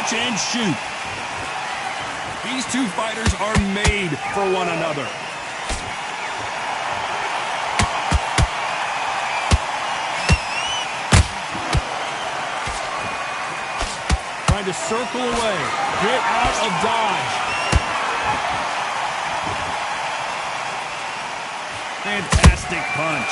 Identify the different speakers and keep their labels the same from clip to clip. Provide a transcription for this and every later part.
Speaker 1: catch and shoot. These two fighters are made for one another. Trying to circle away. Get out of dodge. Fantastic punch.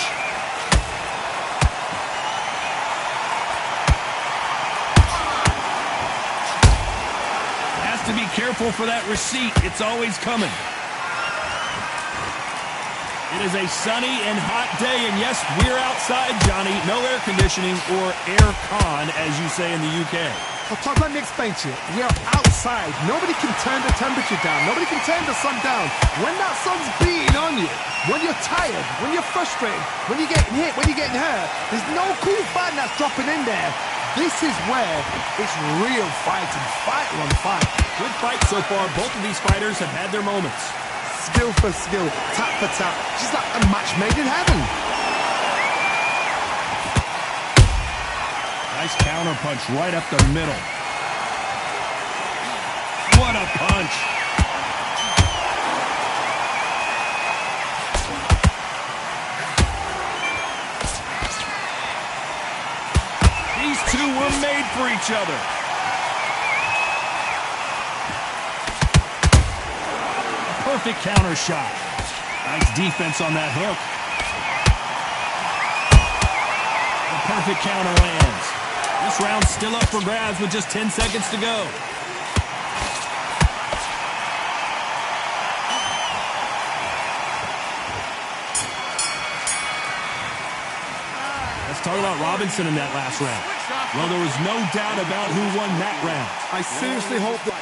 Speaker 1: Has to be careful for that receipt. It's always coming. It is a sunny and hot day, and yes, we're outside, Johnny. No air conditioning or air con, as you say in the UK.
Speaker 2: Well, Todd, let me explain to you. We are outside. Nobody can turn the temperature down. Nobody can turn the sun down. When that sun's beating on you, when you're tired, when you're frustrated, when you're getting hit, when you're getting hurt, there's no cool fan that's dropping in there. This is where it's real fighting. Fighter on fight.
Speaker 1: Good fight so far. Both of these fighters have had their moments.
Speaker 2: Skill for skill, tap for tap. Just like a match made in heaven.
Speaker 1: Nice counter punch right up the middle. What a punch. These two were made for each other. A perfect counter shot. Nice defense on that hook. A perfect counter lands. This round's still up for grabs with just 10 seconds to go. Let's talk about Robinson in that last round. Well, there was no doubt about who won that round.
Speaker 2: I seriously hope that...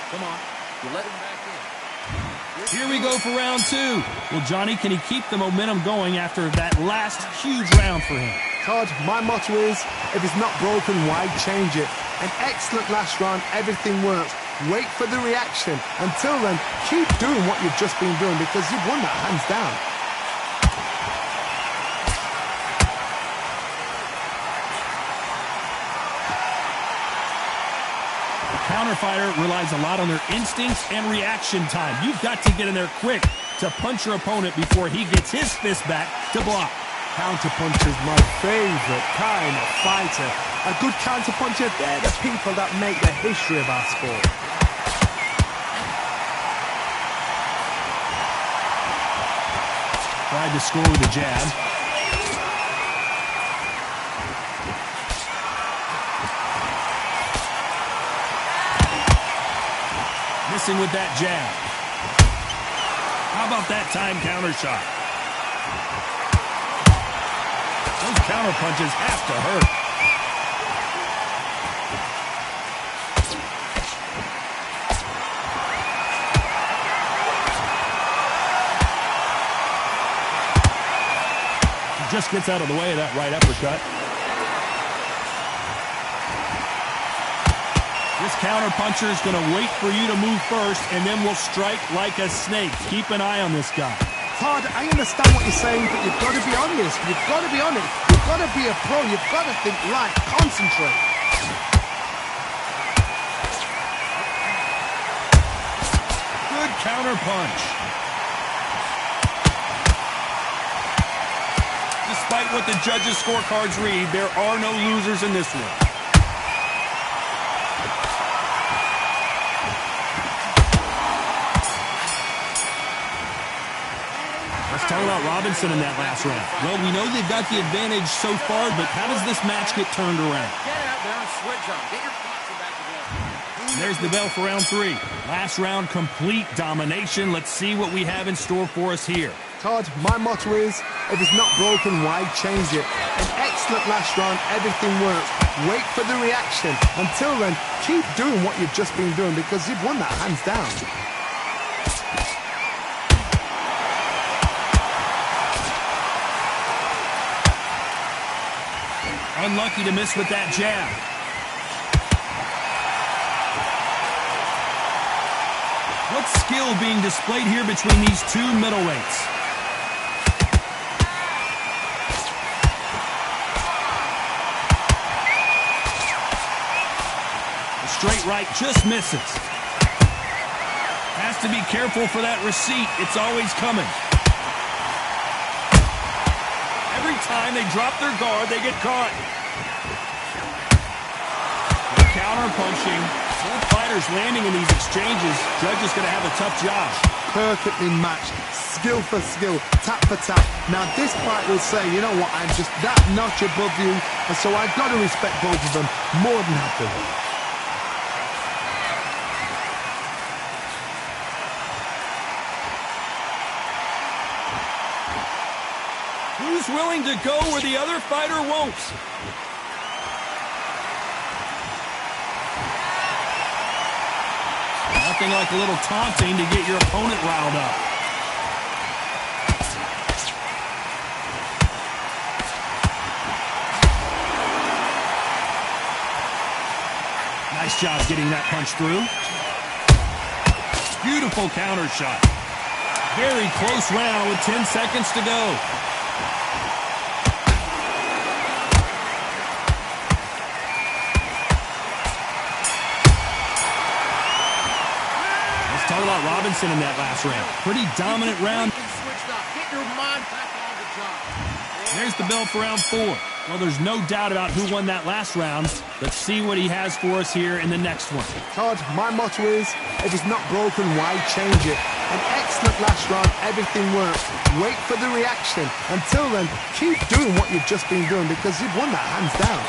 Speaker 3: Come on, you let him back in.
Speaker 1: Here we go for round two. Well, Johnny, can he keep the momentum going after that last huge round for him?
Speaker 2: Todd, my motto is, if it's not broken, why change it? An excellent last round, everything works. Wait for the reaction. Until then, keep doing what you've just been doing because you've won that hands down.
Speaker 1: Counter fighter relies a lot on their instincts and reaction time. You've got to get in there quick to punch your opponent before he gets his fist back to block.
Speaker 2: Counter-puncher is my favorite kind of fighter. A good counter-puncher, they're the people that make the history of our sport.
Speaker 1: Tried to score with a jab. Missing with that jab. How about that time counter shot? Those counter punches have to hurt. He just gets out of the way of that right uppercut. This counter puncher is going to wait for you to move first, and then will strike like a snake. Keep an eye on this guy.
Speaker 2: Todd, I understand what you're saying, but you've got to be honest. You've got to be honest. You've got to be a pro. You've got to think right. Concentrate.
Speaker 1: Good counter punch. Despite what the judges' scorecards read, there are no losers in this one. Let's talk about Robinson in that last round. Well, we know they've got the advantage so far, but how does this match get turned around?
Speaker 3: Get out there and switch on. Get your feet back together.
Speaker 1: There's the bell for round three. Last round, complete domination. Let's see what we have in store for us here.
Speaker 2: Todd, my motto is, if it's not broken, why change it? An excellent last round, everything works. Wait for the reaction. Until then, keep doing what you've just been doing because you've won that hands down.
Speaker 1: Unlucky to miss with that jab. What skill being displayed here between these two middleweights? straight right just misses. Has to be careful for that receipt. It's always coming. Every time they drop their guard, they get caught. They're counter-punching. Both fighters landing in these exchanges. Judge is going to have a tough job.
Speaker 2: Perfectly matched. Skill for skill. Tap for tap. Now this fight will say, you know what, I'm just that notch above you. And so I've got to respect both of them more than happily.
Speaker 1: Who's willing to go where the other fighter won't? Nothing like a little taunting to get your opponent riled up. Nice job getting that punch through. Beautiful counter shot. Very close round with 10 seconds to go. Talk about Robinson in that last round. Pretty dominant round.
Speaker 3: Get your mind back on the job.
Speaker 1: There's the bell for round 4. Well, there's no doubt about who won that last round. Let's see what he has for us here in the next one.
Speaker 2: Todd, my motto is, if it's not broken, why change it? An excellent last round, everything works. Wait for the reaction. Until then, keep doing what you've just been doing because you've won that hands down.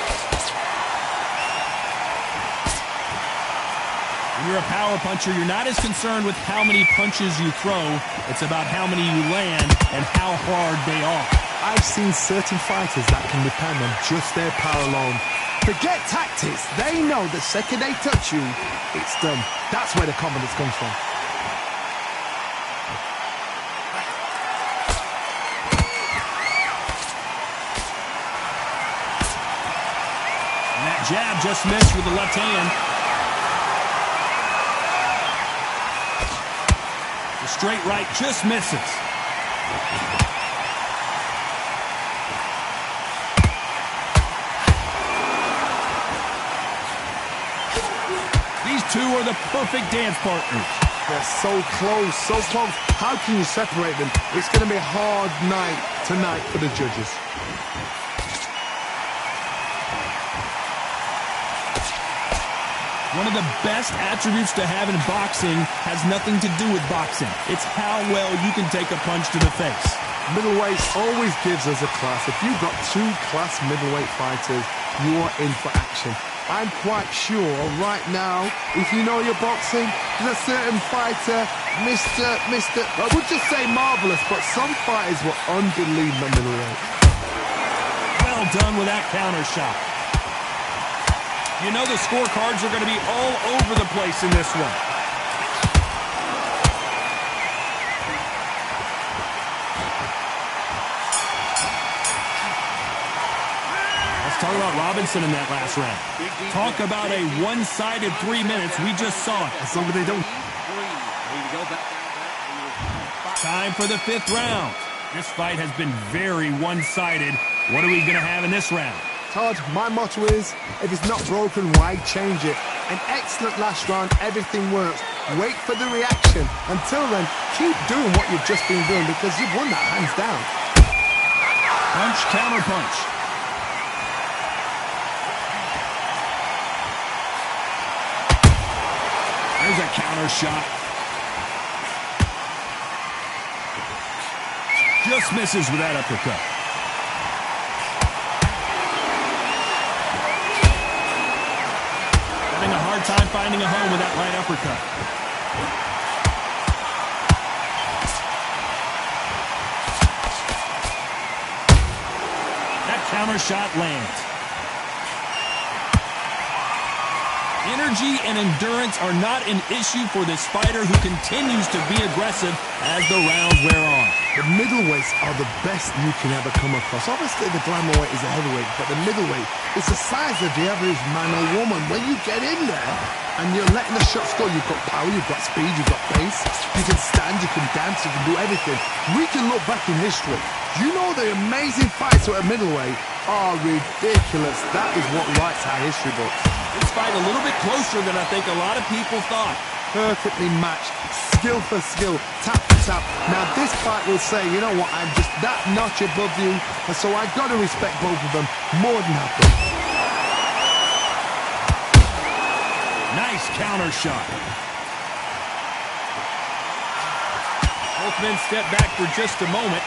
Speaker 1: When you're a power puncher, you're not as concerned with how many punches you throw. It's about how many you land and how hard they are.
Speaker 2: I've seen certain fighters that can depend on just their power alone. Forget tactics. They know the second they touch you, it's done. That's where the confidence comes from.
Speaker 1: And that jab just missed with the left hand. The straight right just misses. These two are the perfect dance partners.
Speaker 2: They're so close, so close. How can you separate them? It's going to be a hard night tonight for the judges.
Speaker 1: One of the best attributes to have in boxing has nothing to do with boxing. It's how well you can take a punch to the face.
Speaker 2: Middleweight always gives us a class. If you've got two class middleweight fighters, you are in for action. I'm quite sure right now, if you know your boxing, there's a certain fighter, I would just say marvelous, but some fighters were unbelievable middleweight.
Speaker 1: Well done with that counter shot. You know the scorecards are going to be all over the place in this one. Let's talk about Robinson in that last round. Talk about a one-sided 3 minutes. We just saw it.
Speaker 2: As long as they don't.
Speaker 1: Time for the 5th round. This fight has been very one-sided. What are we going to have in this round?
Speaker 2: Todd, my motto is, if it's not broken, why change it? An excellent last round, everything works. Wait for the reaction. Until then, keep doing what you've just been doing because you've won that hands down.
Speaker 1: Punch, counter punch. There's a counter shot. Just misses with that uppercut. Having a hard time finding a home with that right uppercut. That counter shot lands. Energy and endurance are not an issue for this fighter who continues to be aggressive as the rounds wear on.
Speaker 2: The middleweights are the best you can ever come across. Obviously, the glamour weight is a heavyweight, but the middleweight is the size of the average man or woman. When you get in there and you're letting the shots go, you've got power, you've got speed, you've got pace, you can stand, you can dance, you can do everything. We can look back in history. You know the amazing fights at a middleweight are ridiculous. That is what writes our history books.
Speaker 1: This fight a little bit closer than I think a lot of people thought.
Speaker 2: Perfectly matched, skill for skill, tap for tap. Now this fight will say, you know what, I'm just that notch above you, and so I've got to respect both of them more than happy.
Speaker 1: Nice counter shot. Both men step back for just a moment.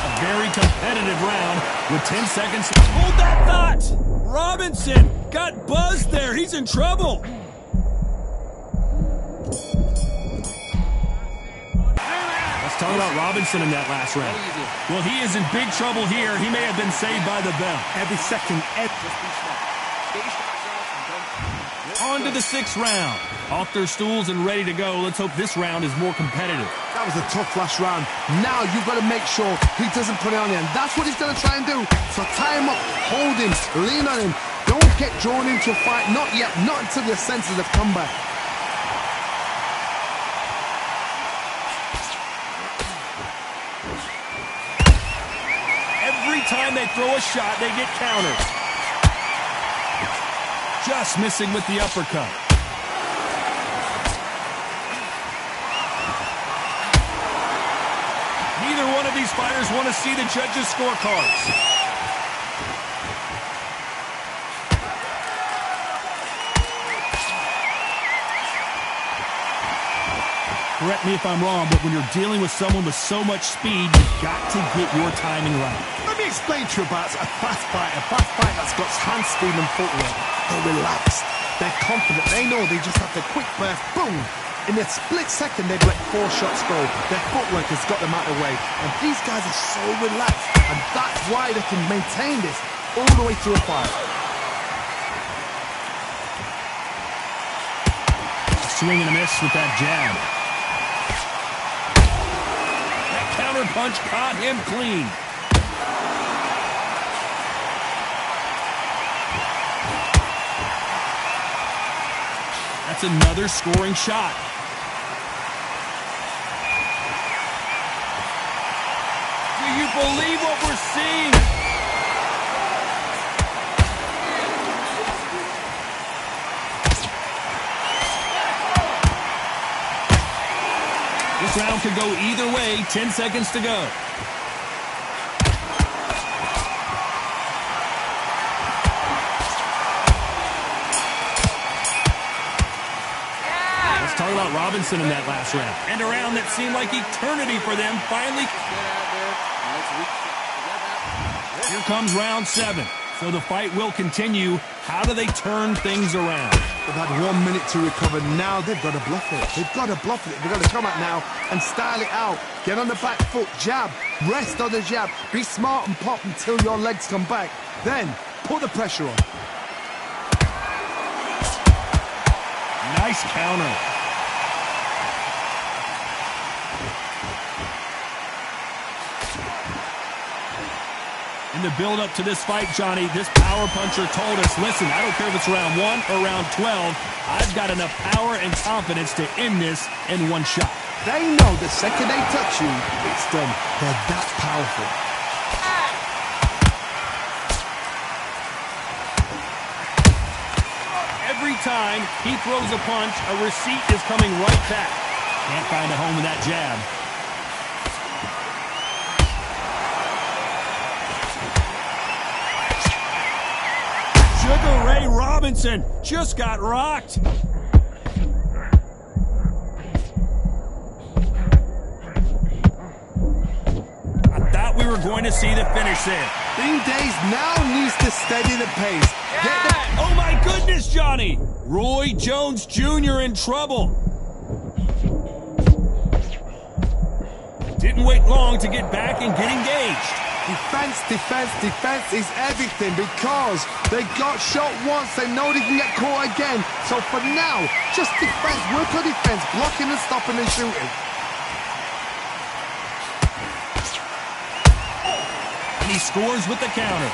Speaker 1: A very competitive round with 10 seconds. Hold that thought! Robinson got buzzed there. He's in trouble. Let's talk about Robinson in that last round. Well, he is in big trouble here. He may have been saved by the bell.
Speaker 2: Every second,
Speaker 1: On to the 6th round. Off their stools and ready to go. Let's hope this round is more competitive.
Speaker 2: That was a tough last round. Now you've got to make sure he doesn't put it on you, and that's what he's going to try and do. So tie him up, hold him, lean on him. Don't get drawn into a fight. Not yet. Not until your senses have come back.
Speaker 1: Every time they throw a shot, they get countered. Just missing with the uppercut. Neither one of these fighters want to see the judges' scorecards. Correct me if I'm wrong, but when you're dealing with someone with so much speed, you've got to get your timing right.
Speaker 2: Let me explain to you about a fast fight that's got hand speed and footwork. They're relaxed, they're confident, they know they just have the quick burst, boom! In a split second, they've let 4 shots go. Their footwork has got them out of the way. And these guys are so relaxed, and that's why they can maintain this all the way through a fight.
Speaker 1: Swing and a miss with that jab. That counter punch caught him clean. That's another scoring shot. Do you believe what we're seeing? This round could go either way. 10 seconds to go. Talk about Robinson in that last round. And a round that seemed like eternity for them finally. Here comes round 7. So the fight will continue. How do they turn things around?
Speaker 2: They've had 1 minute to recover. Now they've got to bluff it. They've got to bluff it. They've got to come out now and style it out. Get on the back foot, jab, rest on the jab. Be smart and pop until your legs come back. Then put the pressure on.
Speaker 1: Nice counter. In the build-up to this fight, Johnny, this power puncher told us, listen, I don't care if it's round 1 or round 12, I've got enough power and confidence to end this in one shot.
Speaker 2: They know the second they touch you, it's done. They're that powerful.
Speaker 1: Every time he throws a punch, a receipt is coming right back. Can't find a home with that jab. Sugar Ray Robinson just got rocked. I thought we were going to see the finish there.
Speaker 2: Bing Days now needs to steady the pace.
Speaker 1: Oh my goodness, Johnny! Roy Jones Jr. in trouble. Didn't wait long to get back and get engaged.
Speaker 2: Defense, defense, defense is everything because they got shot once. They know they can get caught again. So for now, just defense, work on defense, blocking and stopping and shooting.
Speaker 1: And he scores with the counter.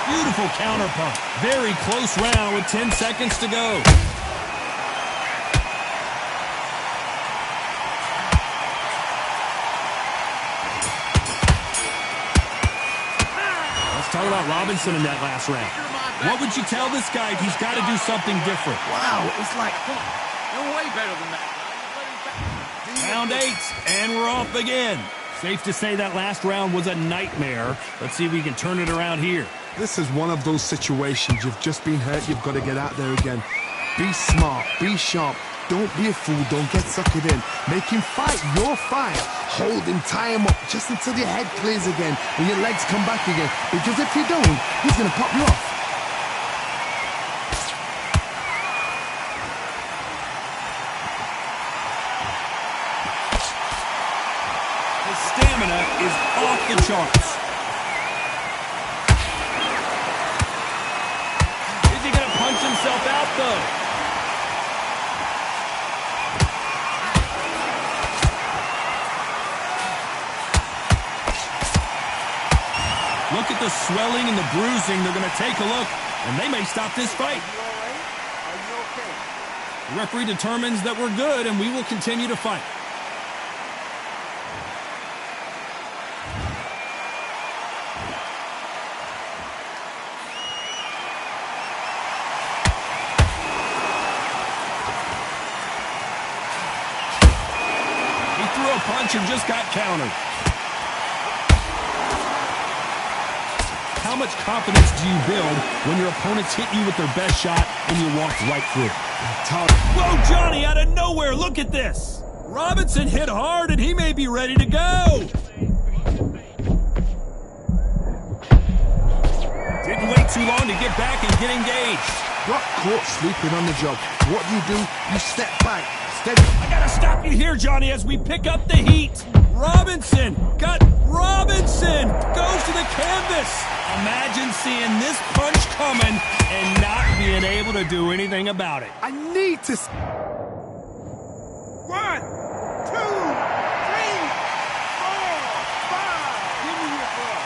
Speaker 1: Beautiful counter punch. Very close round with 10 seconds to go. talk about Robinson in that last round. What would you tell this guy if he's got to do something different?
Speaker 2: Wow, it's like,
Speaker 3: You're way better than that.
Speaker 1: Round 8, and we're off again. Safe to say that last round was a nightmare. Let's see if we can turn it around here.
Speaker 2: this is one of those situations. You've just been hurt, you've got to get out there again. Be smart, be sharp. Don't be a fool, don't get suckered in. Make him fight your fight. Hold him, tie him up, just until your head clears again and your legs come back again. Because if you don't, he's going to pop you off.
Speaker 1: His stamina is off the charts. Is he going to punch himself out, though? Look at the swelling and the bruising. They're going to take a look, and they may stop this fight. The referee determines that we're good, and we will continue to fight. He threw a punch and just got countered. How much confidence do you build when your opponents hit you with their best shot and you walk right through it? Whoa, Johnny, out of nowhere, look at this. Robinson hit hard and he may be ready to go. Didn't wait too long to get back and get engaged.
Speaker 2: Got caught sleeping on the job. What do? You step back. Steady.
Speaker 1: I gotta stop you here, Johnny, as we pick up the heat. Robinson goes to the canvas. Imagine seeing this punch coming and not being able to do anything about it.
Speaker 2: I need to... 1, 2, 3, 4, 5. Give me your ball.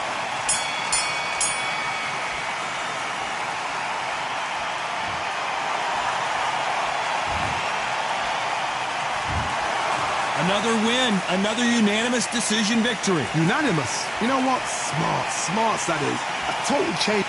Speaker 1: Another win, another unanimous decision victory.
Speaker 2: Unanimous. You know what? Smart, that is. A total change.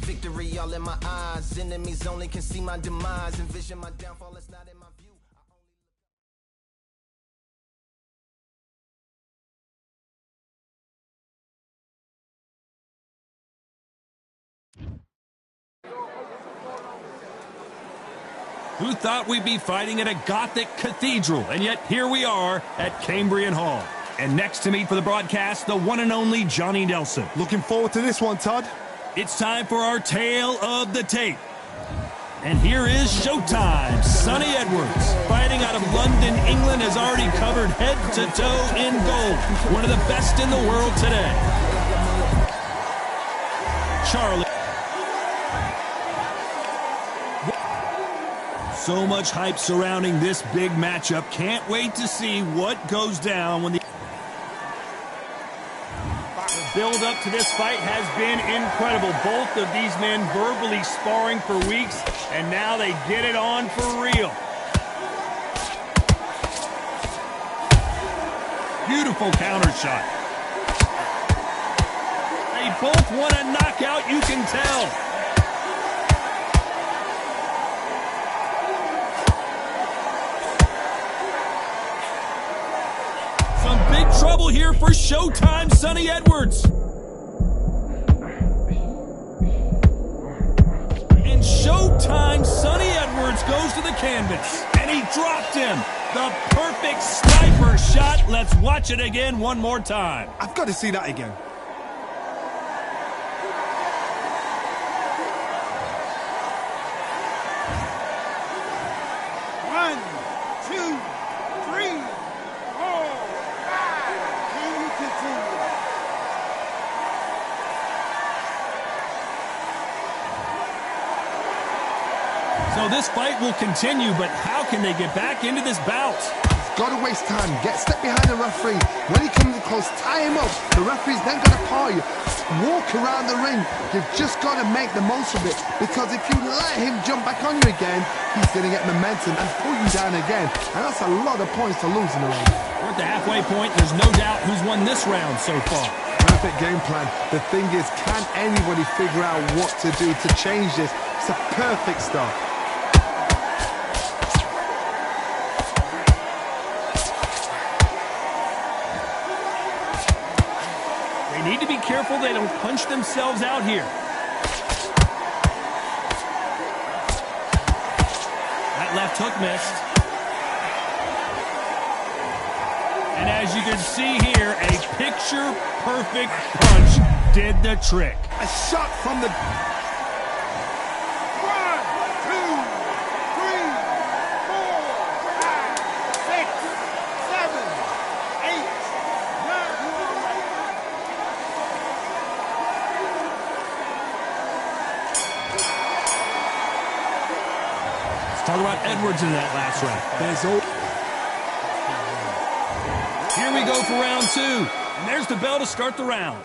Speaker 4: Victory all in my eyes. Enemies only can see my demise. Envision my downfall, it's not in my view.
Speaker 1: Who thought we'd be fighting at a Gothic cathedral? And yet here we are at Cambrian Hall. And next to me for the broadcast, the one and only Johnny Nelson.
Speaker 2: Looking forward to this one, Todd.
Speaker 1: It's time for our tale of the tape. And here is Showtime. Sonny Edwards, fighting out of London, England, has already covered head to toe in gold. One of the best in the world today. Charlie. So much hype surrounding this big matchup. Can't wait to see what goes down when the build up to this fight has been incredible. Both of these men verbally sparring for weeks, and now they get it on for real. Beautiful counter shot. They both want a knockout, you can tell. Some big trouble here for Showtime, Sonny Edwards. the canvas. And he dropped him. The perfect sniper shot. Let's watch it again one more time.
Speaker 2: I've got to see that again.
Speaker 1: So this fight will continue, but how can they get back into this bout?
Speaker 2: Got to waste time. Step behind the referee. When he comes in close, tie him up. The referee's then going to paw you. Walk around the ring. You've just got to make the most of it. Because if you let him jump back on you again, he's going to get momentum and pull you down again. And that's a lot of points to lose in the ring.
Speaker 1: We're at the halfway point. There's no doubt who's won this round so far.
Speaker 2: Perfect game plan. The thing is, can anybody figure out what to do to change this? It's a perfect start.
Speaker 1: They need to be careful they don't punch themselves out here. That left hook missed. And as you can see here, a picture-perfect punch did the trick.
Speaker 2: A shot from the...
Speaker 1: 1, 2, 3, 4, 5, 6, 7, 8, 9, 10. Talk about Edwards in that last round. Here we go for round 2. And there's the bell to start the round.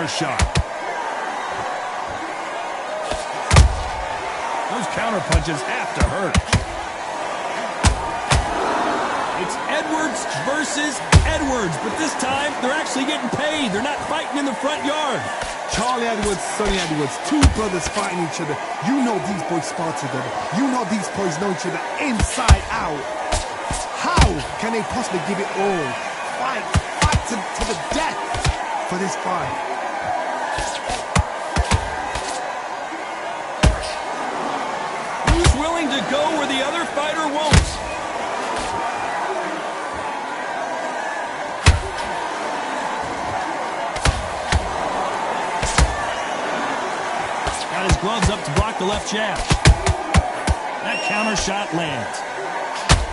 Speaker 1: Shot. Those counter punches have to hurt. It's Edwards versus Edwards, but this time they're actually getting paid. They're not fighting in the front yard.
Speaker 2: Charlie Edwards, Sonny Edwards, two brothers fighting each other. You know these boys spar together. You know these boys know each other inside out. How can they possibly give it all? Fight to the death for this fight.
Speaker 1: Willing to go where the other fighter won't. Got his gloves up to block the left jab. That counter shot lands.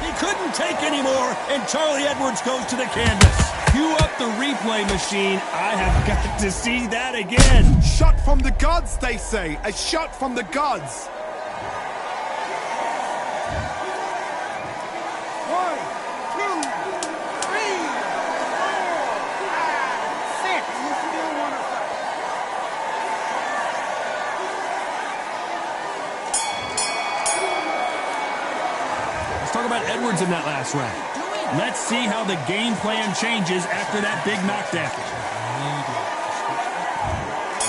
Speaker 1: He couldn't take anymore, and Charlie Edwards goes to the canvas. Cue up the replay machine. I have got to see that again.
Speaker 2: Shot from the gods, they say. A shot from the gods. 1, 2, 3, 4, 5, 6.
Speaker 1: Let's talk about Edwards in that last round. Let's see how the game plan changes after that big knockdown.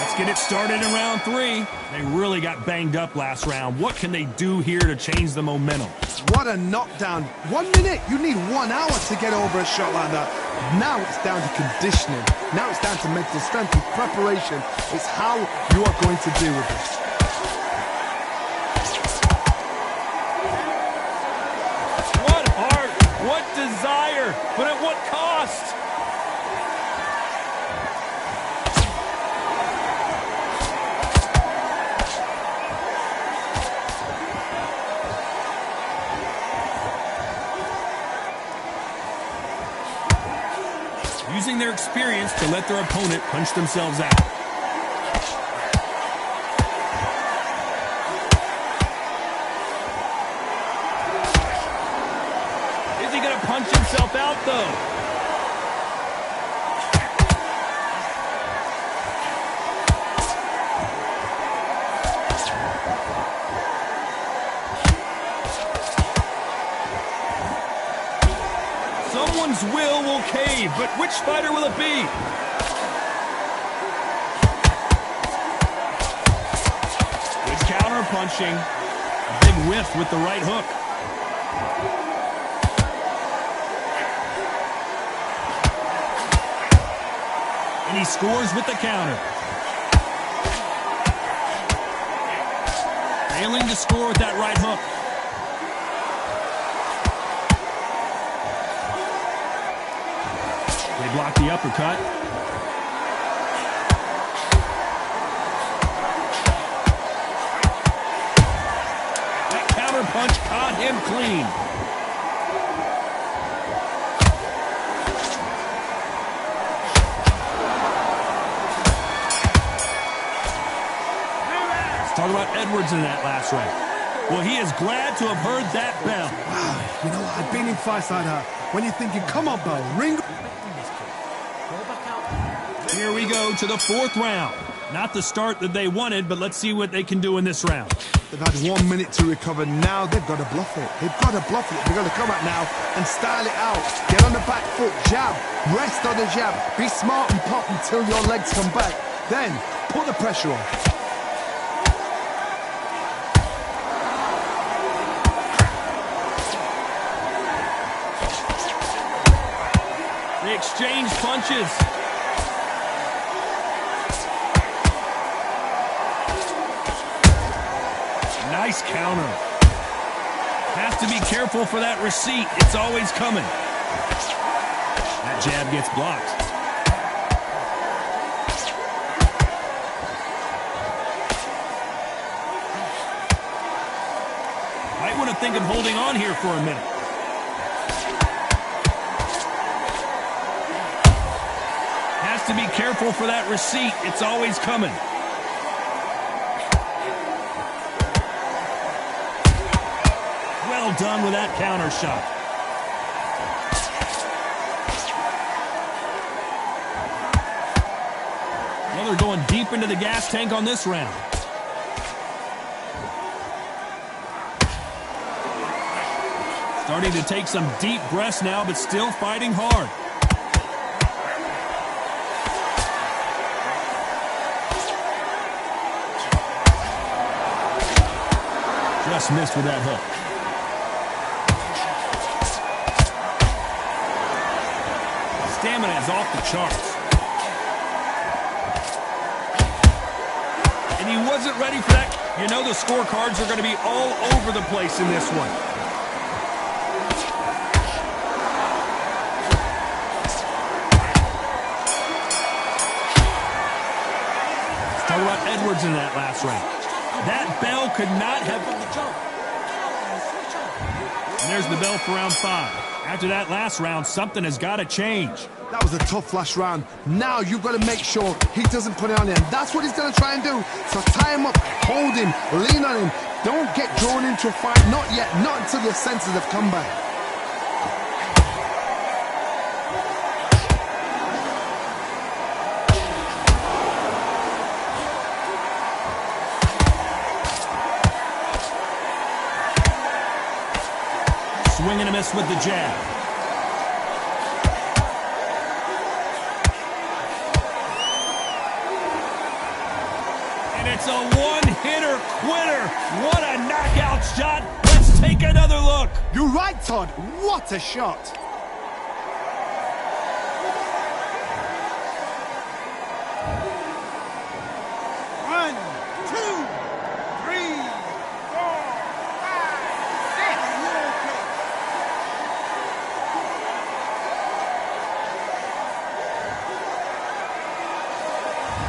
Speaker 1: Let's get it started in round 3. They really got banged up last round. What can they do here to change the momentum?
Speaker 2: What a knockdown. 1 minute, you need 1 hour to get over a shot like that. Now it's down to conditioning. Now it's down to mental strength and preparation. It's how you are going to deal with this.
Speaker 1: What heart, what desire, but at what cost? Using their experience to let their opponent punch themselves out. himself out, though. Someone's will cave, but which fighter will it be? Good counter punching. A big whiff with the right hook. And he scores with the counter. Failing to score with that right hook. They block the uppercut. That counter punch caught him clean. Let's talk about Edwards in that last round. Well, he is glad to have heard that bell.
Speaker 2: Wow, you know, I've been in fights like that. When you're thinking, come on, bell, ring.
Speaker 1: Here we go to the fourth round. Not the start that they wanted, but let's see what they can do in this round.
Speaker 2: They've had 1 minute to recover. Now they've got to bluff it. They've got to bluff it. They've got to come out now and style it out. Get on the back foot, jab, rest on the jab. Be smart and pop until your legs come back. Then put the pressure on.
Speaker 1: They exchange punches. Nice counter. Has to be careful for that receipt. It's always coming. That jab gets blocked. Might want to think of holding on here for a minute. Has to be careful for that receipt. It's always coming. Well done with that counter shot. Well, they're going deep into the gas tank on this round. Starting to take some deep breaths now, but still fighting hard. Just missed with that hook. Stamina is off the charts. And he wasn't ready for that. You know the scorecards are going to be all over the place in this one. Let's talk about Edwards in that last round. That bell could not have... And there's the bell for round 5. After that last round, something has got to change.
Speaker 2: That was a tough last round. Now you've got to make sure he doesn't put it on him. That's what he's going to try and do. So tie him up, hold him, lean on him. Don't get drawn into a fight. Not yet. Not until your senses have come back.
Speaker 1: Swing and a miss with the jab. And it's a one-hitter quitter. What a knockout shot. Let's take another look.
Speaker 2: You're right, Todd. What a shot.
Speaker 3: One, two, three, 4, 5, 6.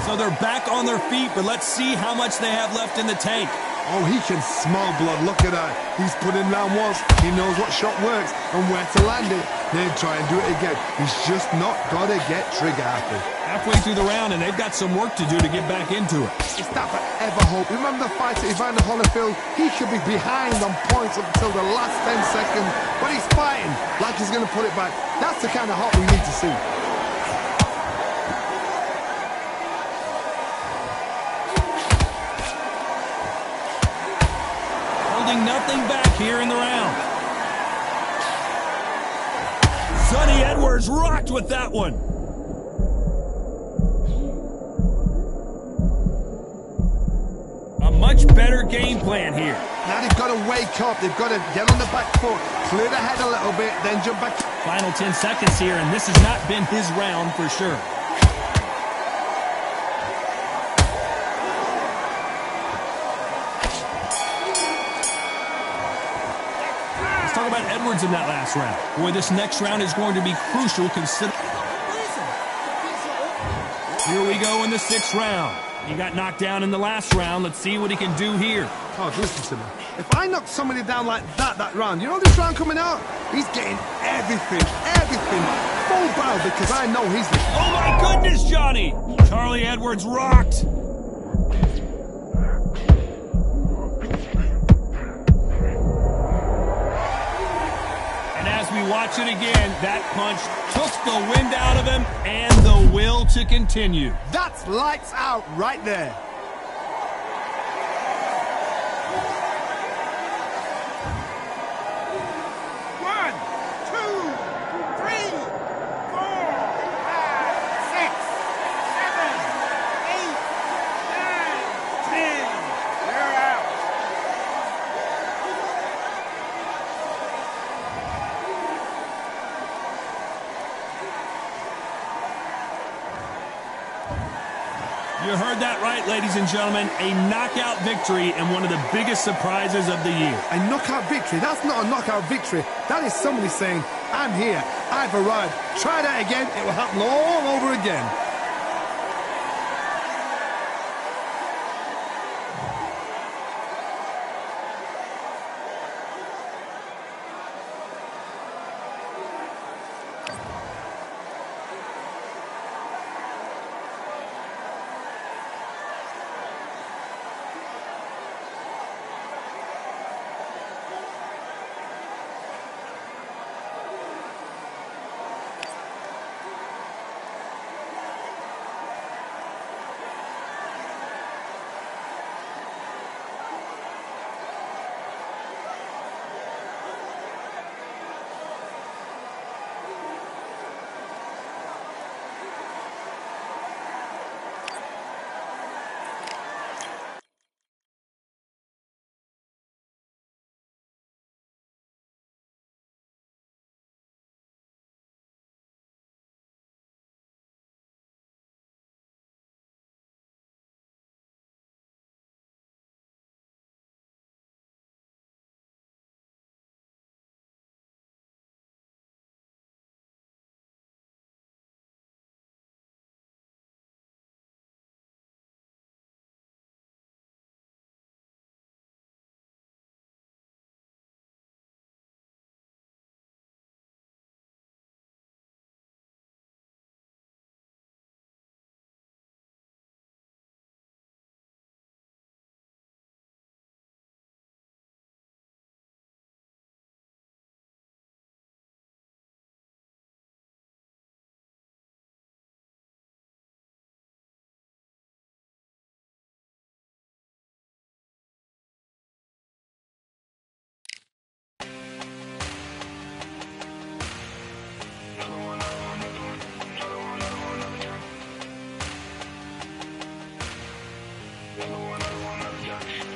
Speaker 1: So they're back on their feet, but let's see how much they have left in the tank.
Speaker 2: Oh, he can smell blood. Look at that. He's put in round once. He knows what shot works and where to land it. Then try and do it again. He's just not got to get trigger happy.
Speaker 1: Halfway through the round, and they've got some work to do to get back into it.
Speaker 2: It's that forever hope. Remember the fight at Evander Holyfield? He could be behind on points up until the last 10 seconds, but he's fighting like he's going to put it back. That's the kind of hope we need to see.
Speaker 1: Nothing back here in the round. Sonny Edwards rocked with that one. A much better game plan here.
Speaker 2: Now they've got to wake up. They've got to get on the back foot, clear the head a little bit, then jump back.
Speaker 1: Final 10 seconds here, and this has not been his round for sure. Talk about Edwards in that last round. Boy, this next round is going to be crucial considering. Here we go in the 6th round. He got knocked down in the last round. Let's see what he can do here.
Speaker 2: Oh, listen to me. If I knock somebody down like that round, you know this round coming out? He's getting everything, full barrel because I know he's the...
Speaker 1: Oh my goodness, Johnny! Charlie Edwards rocked. Watch it again. That punch took the wind out of him and the will to continue.
Speaker 2: That's lights out right there.
Speaker 3: One, two, three, 4, 5, 6, 7, 8, 9, 10. You're out.
Speaker 1: You heard that right, ladies and gentlemen. A knockout victory and one of the biggest surprises of the year.
Speaker 2: A knockout victory? That's not a knockout victory. That is somebody saying, I'm here, I've arrived. Try that again, it will happen all over again.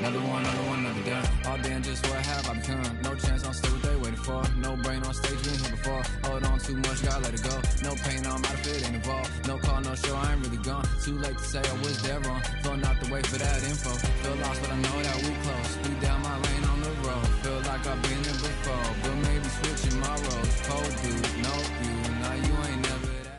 Speaker 5: Another one, another done. All day and just what have I become? No chance, I'll stay what they waiting for. No brain on stage, been here before. Hold on too much, gotta let it go. No pain, I'm out of it, ain't involved. No call, no show, I ain't really gone. Too late to say I was dead wrong. Flown out the way for that info. Feel lost, but I know that we close. Speed down my lane on the road. Feel like I've been there before, but maybe switching my roles. Cold dude, no you, now you ain't never that.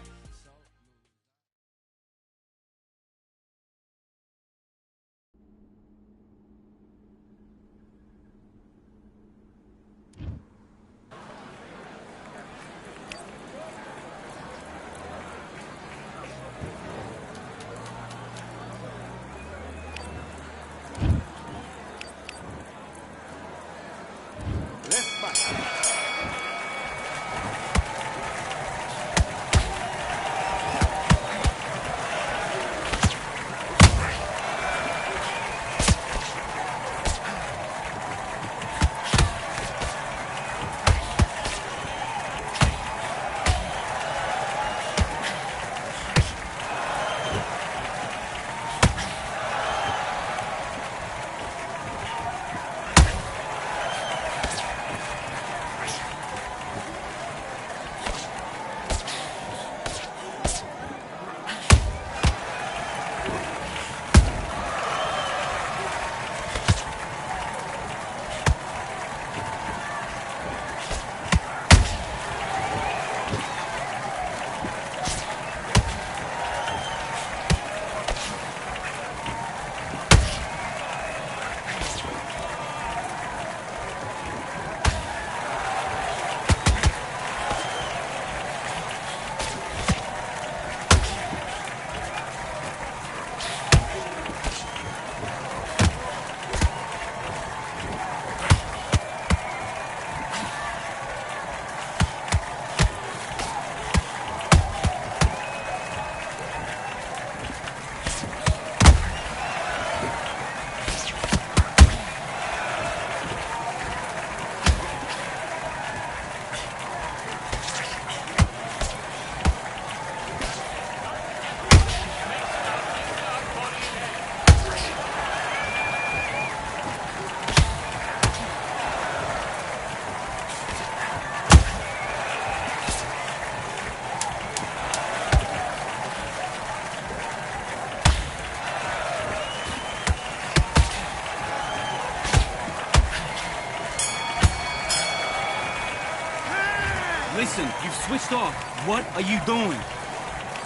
Speaker 6: Listen, you've switched off. What are you doing?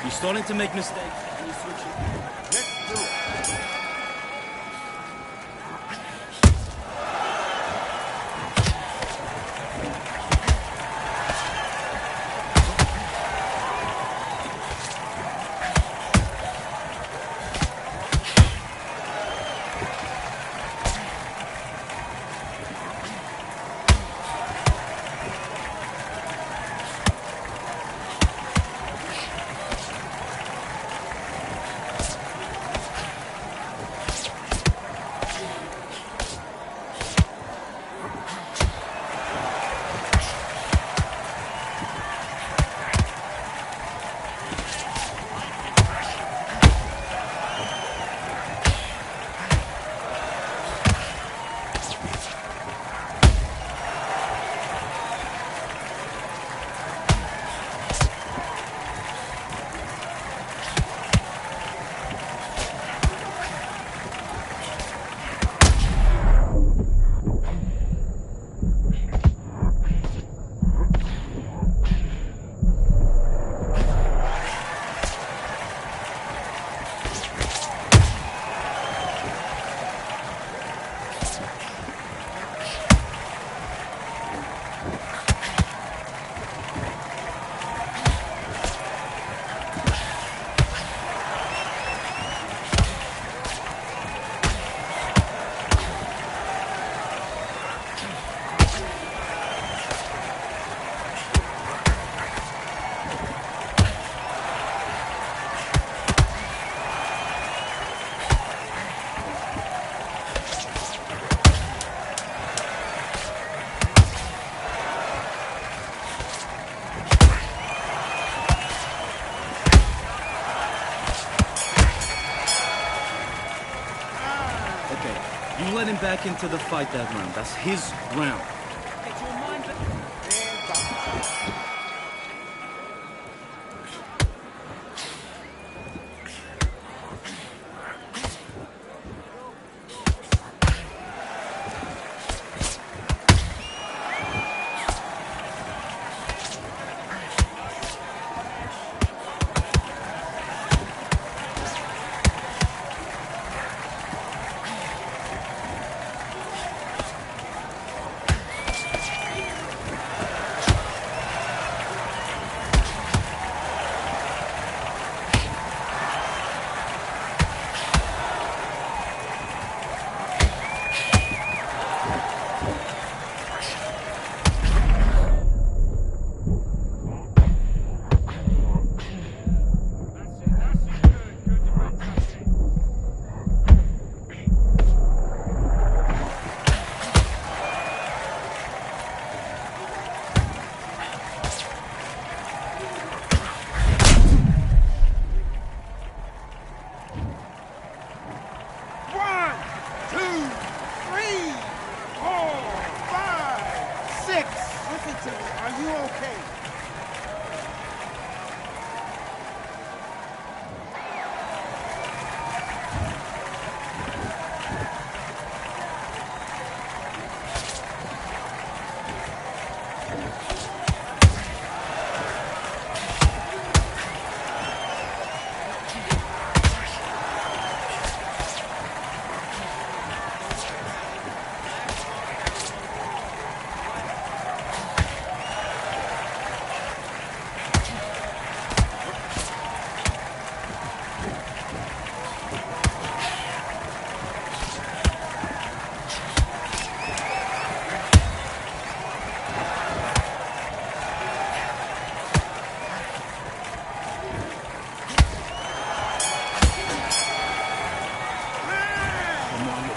Speaker 6: You're starting to make mistakes, and you're switching.
Speaker 3: Let's do it.
Speaker 6: You let him back into the fight that round. That's his round.
Speaker 3: Are you okay?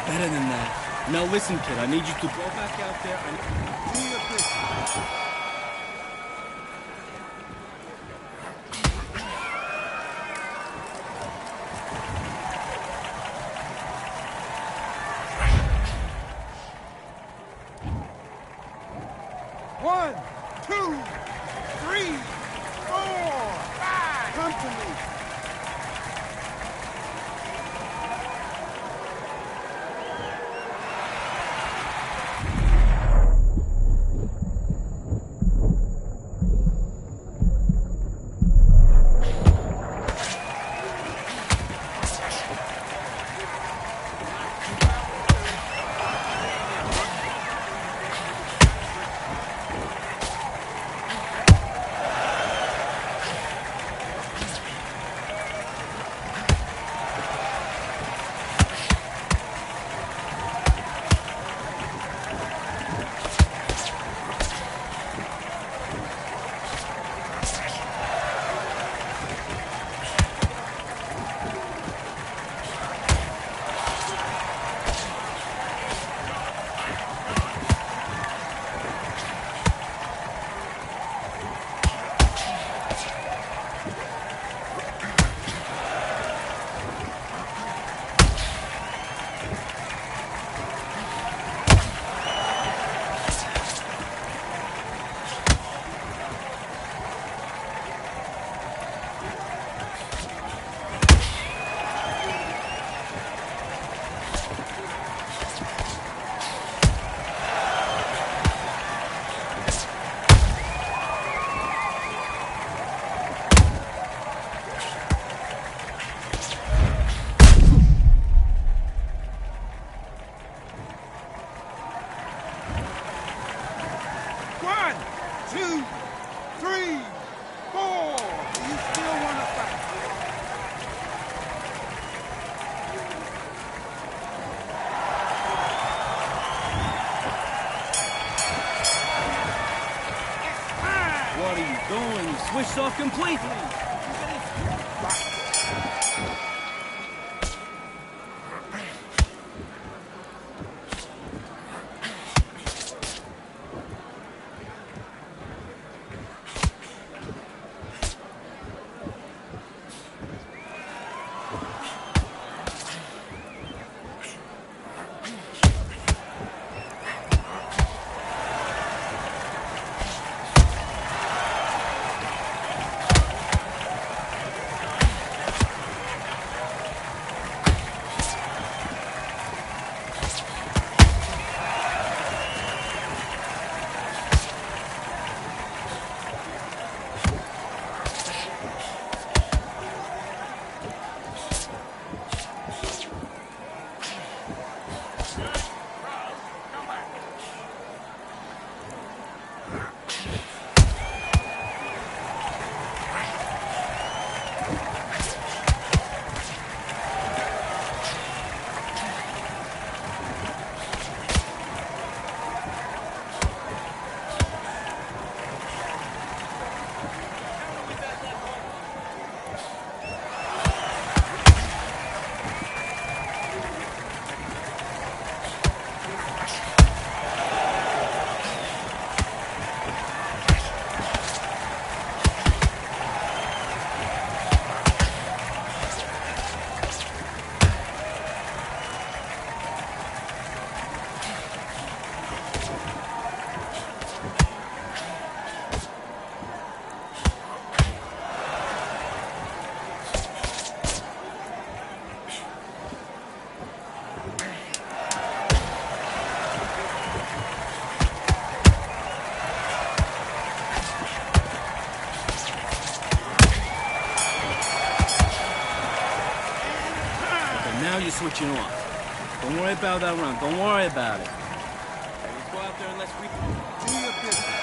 Speaker 6: Better than that. Now listen, kid, I need you to go back out there and do your business.
Speaker 3: One, two, three, four, five. Come to me.
Speaker 6: switched off completely. Now you're switching off. Don't worry about that run. Don't worry about it. Okay, let's go out there and let's do your business.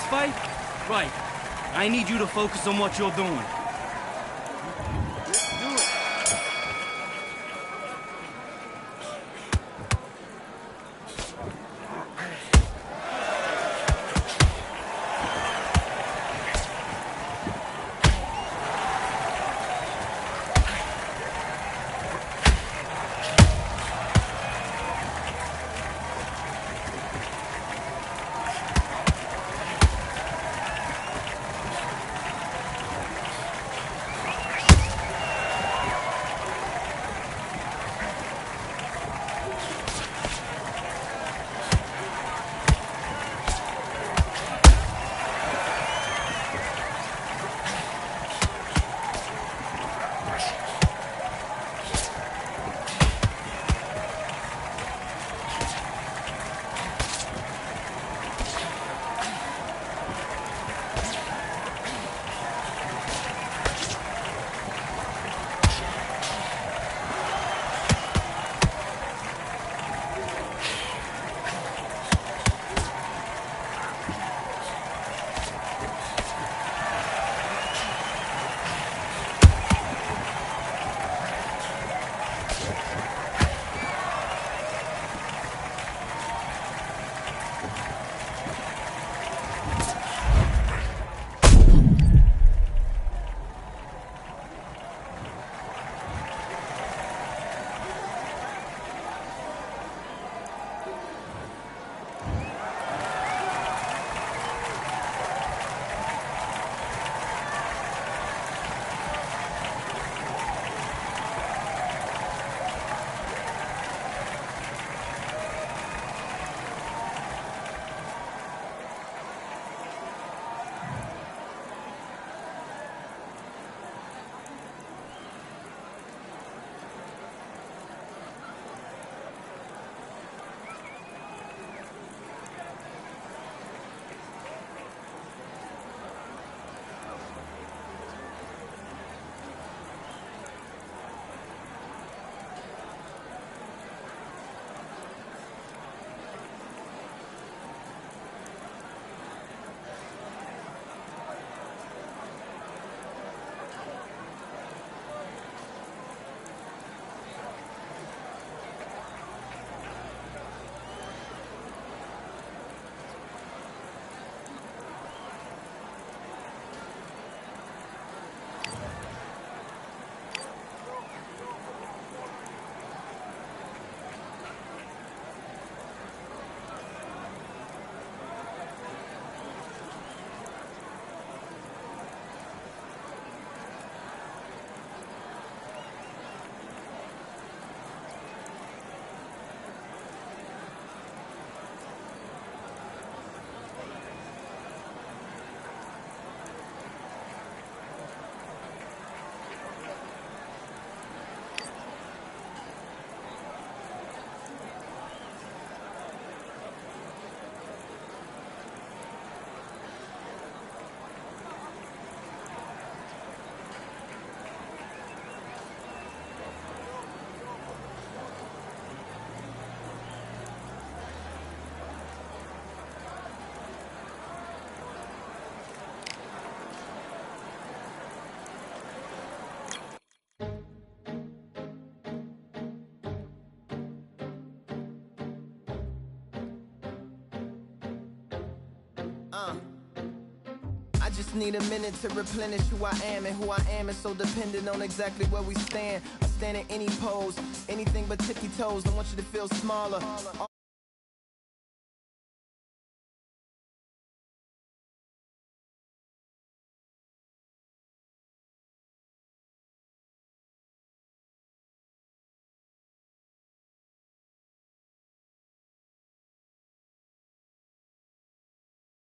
Speaker 6: Fight? Right. I need you to focus on what you're doing. Do it.
Speaker 4: I just need a minute to replenish who I am, and who I am is so dependent on exactly where we stand. I stand in any pose, anything but tippy toes. Don't want you to feel smaller.